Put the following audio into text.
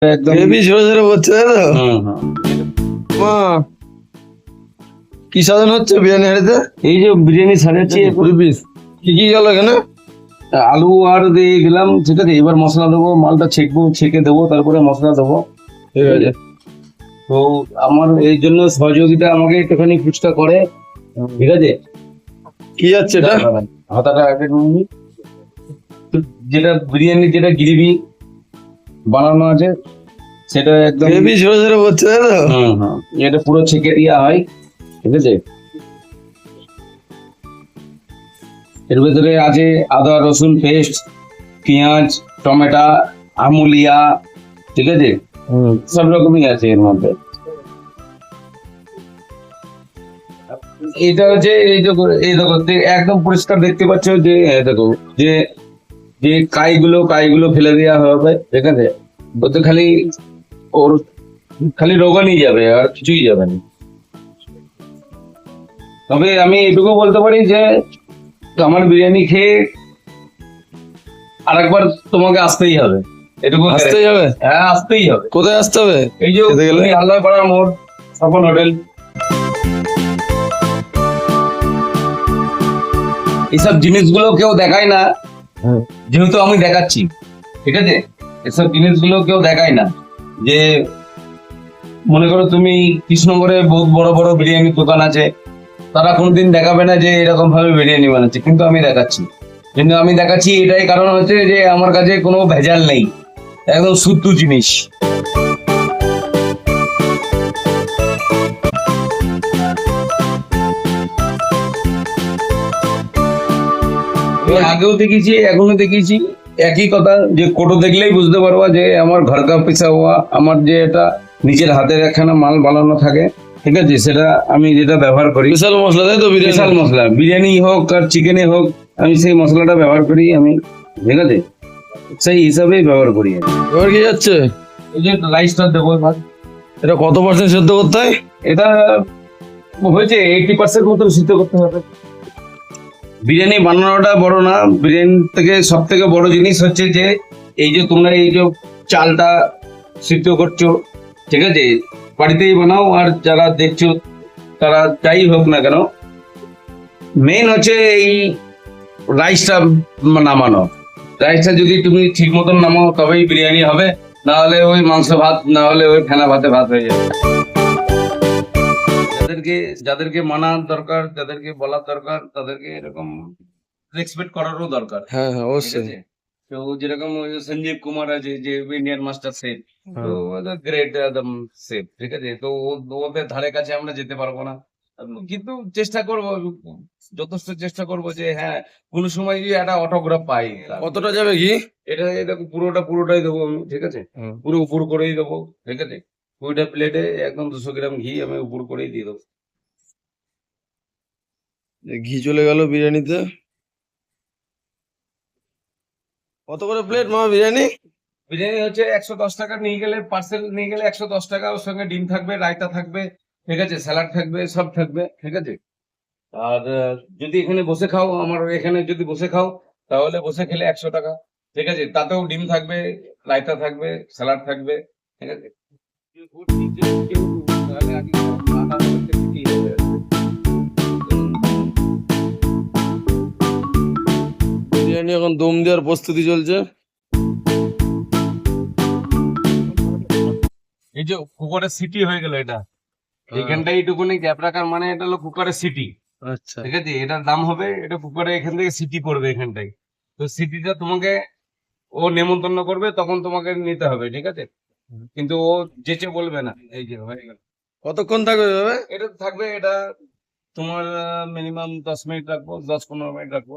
একদম হেভি ঝরে ঝরে পড়ছে, তাই তো? মা, কি সাজানো হচ্ছে বিরিয়ানি হাড়িতে? এই যে বিরিয়ানি সাজাচ্ছি এখন। 20 পিস কি কি গেল এখানে? আলু আর দিয়ে দিলাম, ঠিক আছে। এবার মশলা দেবো, মালটা ছেঁকে দেবো, তারপরে মশলা দেবো। ঠিক আছে। তো আমার এই জন্য সহযোগিতা আমাকে একটুখানি ফুচকা করে, ঠিক আছে। কি যাচ্ছে এটা? হাতাটা আগে নিয়ে নিই। যেটা বিরিয়ানি যেটা গ্রেভি বানানো আছে সেটা একদম হেভি ঝরে ঝরে পড়ছে, তাই তো? এটা পুরো ছেঁকে দেওয়া হয়, ঠিক আছে। এর ভেতরে আছে আদা রসুন পেস্ট, পেঁয়াজ, টমেটো, আমুলিয়া, ঠিক আছে। সব রকমই আছে এর মধ্যে। এটা হচ্ছে এই দেখো একদম পরিষ্কার দেখতে পাচ্ছ যে দেখো যে যে কাইগুলো ফেলে দেওয়া হবে, ঠিক আছে। ওতে খালি ওর খালি রোগানি যাবে, আর কিছুই যাবে না। তবে আমি এটুকু বলতে পারি যে আমার বিরিয়ানি খেয়ে আরেকবার তোমাকে আসতেই হবে, এটুকু আসতেই হবে? হ্যাঁ, আসতেই হবে। কোথায় আসতে হবে এই যে খেতে গেলে? আল্লাহ পাড়ার মোড়, সফল হোটেল। এইসব জিনিসগুলো কেউ দেখায় না, যেহেতু আমি দেখাচ্ছি, ঠিক আছে। এসব জিনিসগুলো কেউ দেখায় না। যে মনে করো তুমি কৃষ্ণনগরে বহুত বড় বড় বিরিয়ানির দোকান আছে, তারা কোনোদিন দেখাবে না যে এরকম ভাবে বিরিয়ানি বানাচ্ছে, কিন্তু আমি দেখাচ্ছি। কিন্তু আমি দেখাচ্ছি এটাই কারণ হচ্ছে যে আমার কাছে কোনো ভেজাল নেই, একদম শুদ্ধ জিনিস। আমি আগেও দেখেছি, এখনো দেখেছি একই কথা, যে কোটো দেখলেই বুঝতে পারবা যে আমার ঘর কা পিছা হওয়া, আমার যে এটা নিজের হাতের একখানা মাল বানানো থাকে, ঠিক আছে। সেটা আমি যেটা ব্যবহার করি, স্পেশাল মশলা, তাই তো? স্পেশাল মশলা, বিরিয়ানি হোক আর চিকেনে হোক, আমি সেই মশলাটা ব্যবহার করি আমি, ঠিক আছে। সেই হিসাবেই ব্যবহার করি আমি। এবার কি যাচ্ছে? এই যে রাইসটা দেবো এবার। এটা কত পার্সেন্ট সেদ্ধ করতে হয়? এটা হয়েছে 80% মতো সিদ্ধ করতে হবে। বিরিয়ানি বানানোটা বড় না, বিরিয়ানি থেকে সব থেকে বড় জিনিস হচ্ছে যে এই যে তোমরা এই যে চালটা সিদ্ধ করছো, ঠিক আছে, বাড়িতেই বানাও আর যারা দেখছো তারা যাই হোক না কেন, মেইন হচ্ছে এই রাইসটা নামানো। রাইসটা যদি তুমি ঠিক মতন নামাও তবেই বিরিয়ানি হবে, না হলে ওই মাংস ভাত, না হলে ওই ফেনা ভাতে ভাত হয়ে যাবে। যাদেরকে যাদেরকে মানার দরকার, যাদেরকে বলার দরকার, তাদেরকে এরকম রেসপেক্ট করারও দরকার, হ্যাঁ হ্যাঁ, ঠিক অবশ্যই। আছে। তো যেরকম ওই সঞ্জীব কুমার আছে, যে ইন্ডিয়ান মাস্টার শেফ, তো হ্যাঁ। গ্রেট একদম শেফ, ঠিক আছে। তো ওদের ধারে কাছে আমরা যেতে পারবো না, কিন্তু চেষ্টা করব, যথেষ্ট চেষ্টা করব যে হ্যাঁ, কোন সময় যদি একটা অটোগ্রাফ পাই। কতটা যাবে ঘি? এটা পুরোটাই দেবো আমি, ঠিক আছে। পুরো উপর করেই দেবো, ঠিক আছে। ওইটা প্লেটে একদম 200 গ্রাম ঘি আমি উপর করেই দিয়ে দেবো। ঘি চলে গেল বিরিয়ানিতে। কত করে প্লেট মামা বিরিয়ানি? বিরিয়ানি হচ্ছে 110 টাকা, নিয়ে গেলে পার্সেল নিয়ে গেলে 110 টাকা। ওর সঙ্গে ডিম থাকবে, রায়তা থাকবে, ঠিক আছে, স্যালাড থাকবে, সব থাকবে, ঠিক আছে। আর যদি এখানে বসে খাও, আমার এখানে যদি বসে খাও, তাহলে বসে খেলে 100 টাকা, ঠিক আছে। তাতেও ডিম থাকবে, রায়তা থাকবে, স্যালাড থাকবে, ঠিক আছে। তাহলে আগে আটা করতে কি হবে? বিরিয়ানি এখন দম দেওয়ার প্রস্তুতি চলছে। এই যে কুকারের সিটি হয়ে গেল এটা, এইখানটাই এইটুকুনি গ্যাপ রাখার মানে এটা হলো কুকারের সিটি, আচ্ছা। ঠিক আছে। এটার দাম হবে, এটা কুকারে এখান থেকে সিটি পড়বে এখানটাই। তো সিটিটা তোমাকে ও নেমন্তন্ন করবে, তখন তোমাকে নিতে হবে, ঠিক আছে। কিন্তু ও যেচে বলবে না। এই যে হয়ে গেল। কতক্ষণ থাকবে এভাবে? এটা থাকবে, এটা তোমার মিনিমাম 10 মিনিট রাখবো, 10-15 মিনিট রাখবো।